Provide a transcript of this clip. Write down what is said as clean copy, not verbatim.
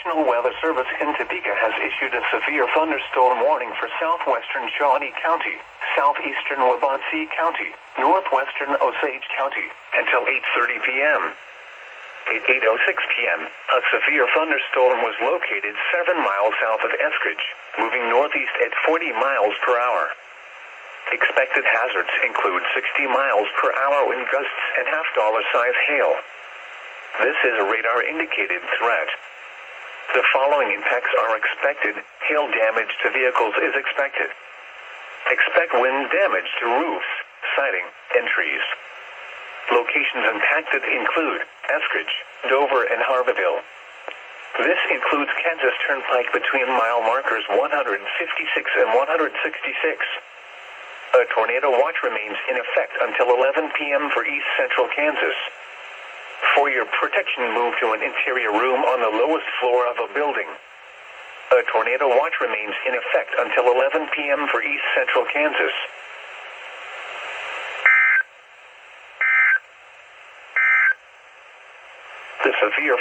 National Weather Service in Topeka has issued a severe thunderstorm warning for southwestern Shawnee County, southeastern Waubonsee County, northwestern Osage County, until 8:30 p.m. At 8:06 p.m., a severe thunderstorm was located 7 miles south of Eskridge, moving northeast at 40 miles per hour. Expected hazards include 60 miles per hour wind gusts and half-dollar-size hail. This is a radar-indicated threat. The following impacts are expected. Hail damage to vehicles is expected. Expect wind damage to roofs, siding, and trees. Locations impacted include Eskridge, Dover, and Harveyville. This includes Kansas Turnpike between mile markers 156 and 166. A tornado watch remains in effect until 11 p.m. for East Central Kansas. For your protection, move to an interior room on the lowest floor of a building. A tornado watch remains in effect until 11 p.m. for East Central Kansas. The severe